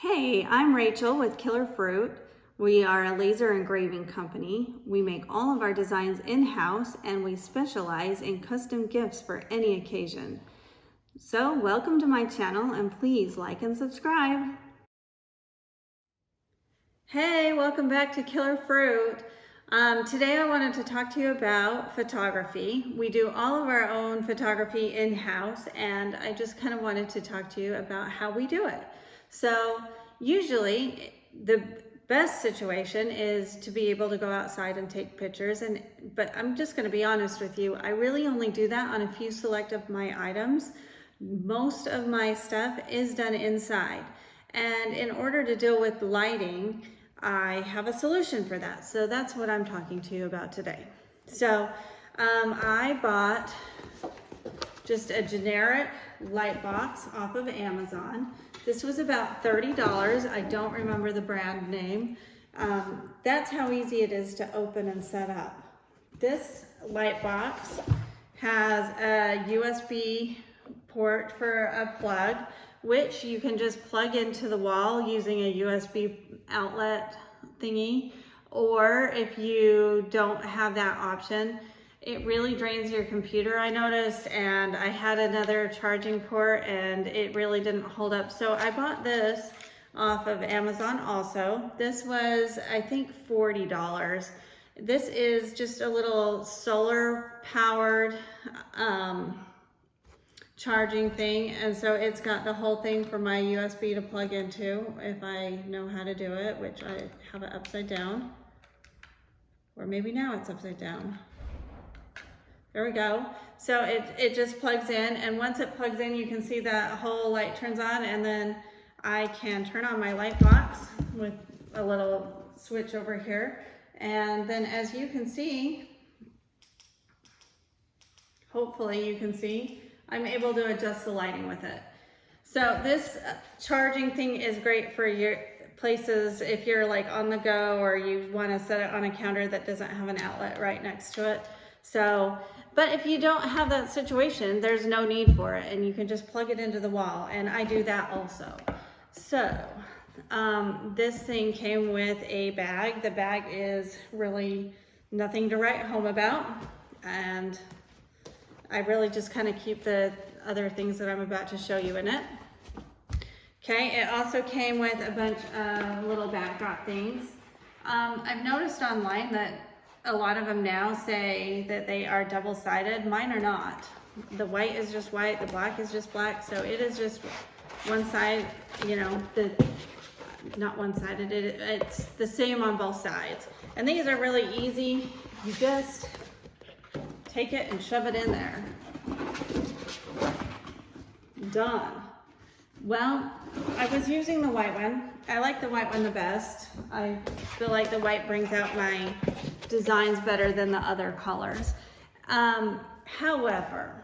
Hey, I'm Rachel with Killer Fruit. We are a laser engraving company. We make all of our designs in-house and we specialize in custom gifts for any occasion. So welcome to my channel and please like and subscribe. Hey, welcome back to Killer Fruit. Today I wanted to talk to you about photography. We do all of our own photography in-house and I just kind of wanted to talk to you about how we do it. So usually the best situation is to be able to go outside and take pictures, but I'm just going to be honest with you, I really only do that on a few select of my items. Most of my stuff is done inside, and in order to deal with lighting, I have a solution for that. So that's what I'm talking to you about today. So I bought just a generic light box off of Amazon. This was about $30. I don't remember the brand name. That's how easy it is to open and set up. This light box has a USB port for a plug, which you can just plug into the wall using a USB outlet thingy. Or if you don't have that option, it really drains your computer, I noticed, and I had another charging port and it really didn't hold up. So I bought this off of Amazon also. This was, I think, $40. This is just a little solar powered charging thing, and so it's got the whole thing for my USB to plug into if I know how to do it, which I have it upside down, or maybe now it's upside down. There we go. So it just plugs in, and once it plugs in, you can see that whole light turns on, and then I can turn on my light box with a little switch over here. And then as you can see, hopefully you can see, I'm able to adjust the lighting with it. So this charging thing is great for your places if you're like on the go or you want to set it on a counter that doesn't have an outlet right next to it. So, but if you don't have that situation, there's no need for it and you can just plug it into the wall, and I do that also. So this thing came with a bag. The bag is really nothing to write home about, and I really just kind of keep the other things that I'm about to show you in it. Okay, it also came with a bunch of little backdrop things. I've noticed online that a lot of them now say that they are double-sided. Mine are not. The white is just white, the black is just black, so it is just one side, you know, not one-sided, it's the same on both sides. And these are really easy. You just take it and shove it in there. Done. Well, I was using the white one. I like the white one the best. I feel like the white brings out my designs better than the other colors. However,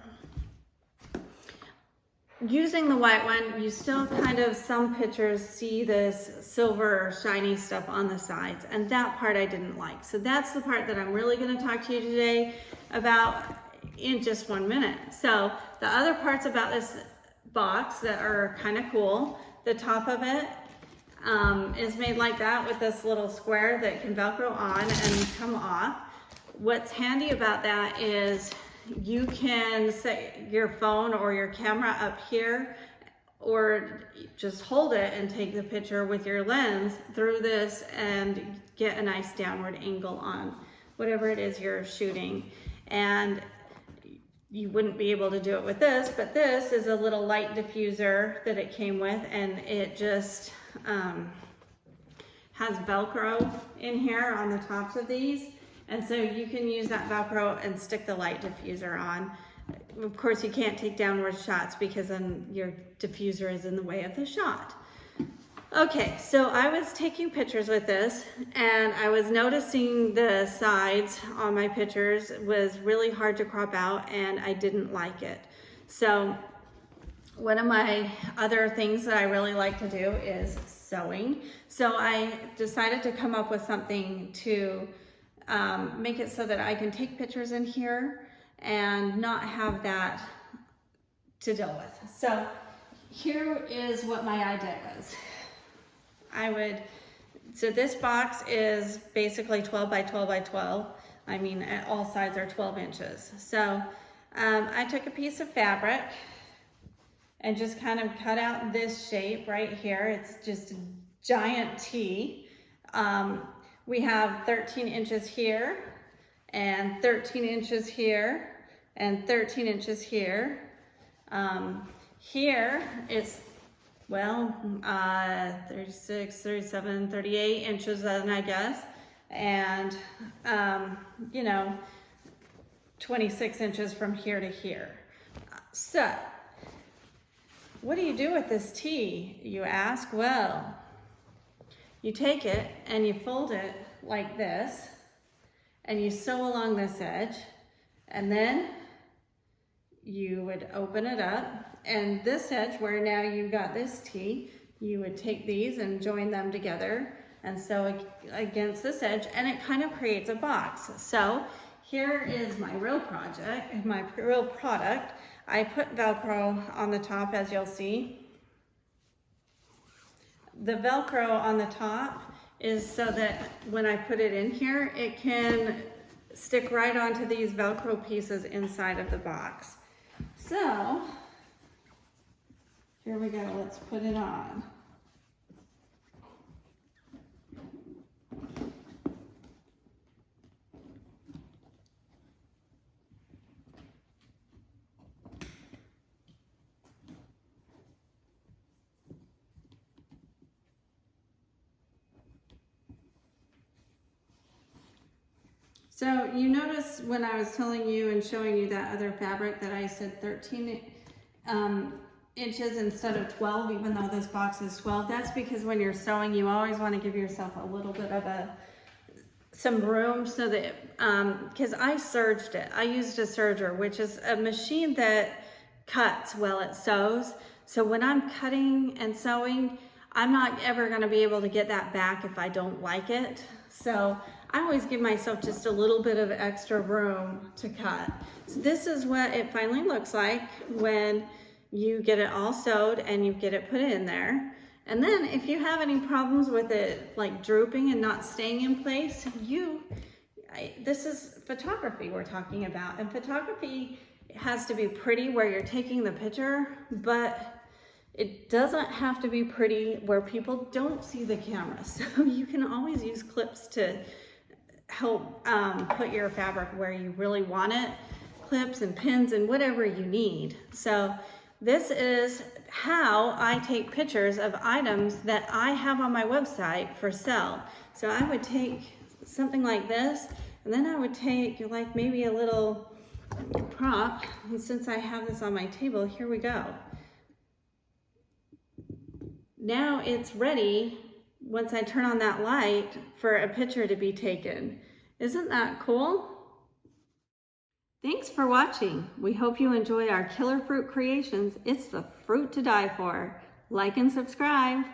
using the white one, you still kind of, some pictures see this silver shiny stuff on the sides, and that part I didn't like. So that's the part that I'm really going to talk to you today about in just 1 minute. So the other parts about this box that are kind of cool, the top of it is made like that with this little square that can Velcro on and come off. What's handy about that is you can set your phone or your camera up here, or just hold it and take the picture with your lens through this and get a nice downward angle on whatever it is you're shooting. And you wouldn't be able to do it with this, but this is a little light diffuser that it came with, and it just has Velcro in here on the tops of these. And so you can use that Velcro and stick the light diffuser on. Of course, you can't take downward shots because then your diffuser is in the way of the shot. Okay, so I was taking pictures with this, and I was noticing the sides on my pictures was really hard to crop out, and I didn't like it. So one of my other things that I really like to do is sewing. So I decided to come up with something to make it so that I can take pictures in here and not have that to deal with. So here is what my idea was. So this box is basically 12 by 12 by 12. I mean, all sides are 12 inches. So I took a piece of fabric and just kind of cut out this shape right here. It's just a giant T. We have 13 inches here, and 13 inches here, and 13 inches here. Here it's, well, 36, 37, 38 inches then, I guess. And, you know, 26 inches from here to here. So, what do you do with this T, you ask? Well, you take it and you fold it like this, and you sew along this edge, and then you would open it up, and this edge where now you've got this T, you would take these and join them together and sew against this edge, and it kind of creates a box. So here is my real project, my real product. I put Velcro on the top, as you'll see. The Velcro on the top is so that when I put it in here, it can stick right onto these Velcro pieces inside of the box. So, here we go, let's put it on. So you notice when I was telling you and showing you that other fabric that I said 13 inches instead of 12, even though this box is 12. That's because when you're sewing, you always want to give yourself a little bit of some room so that, because I serged it. I used a serger, which is a machine that cuts while it sews. So when I'm cutting and sewing, I'm not ever going to be able to get that back if I don't like it. So I always give myself just a little bit of extra room to cut. So this is what it finally looks like when you get it all sewed and you get it put in there. And then if you have any problems with it like drooping and not staying in place, this is photography we're talking about. And photography has to be pretty where you're taking the picture, but it doesn't have to be pretty where people don't see the camera. So you can always use clips to help put your fabric where you really want it, clips and pins and whatever you need. So this is how I take pictures of items that I have on my website for sale. So I would take something like this, and then I would take like maybe a little prop, and since I have this on my table, here we go. Now it's ready once I turn on that light for a picture to be taken. Isn't that cool? Thanks for watching. We hope you enjoy our killer fruit creations. It's the fruit to die for. Like and subscribe.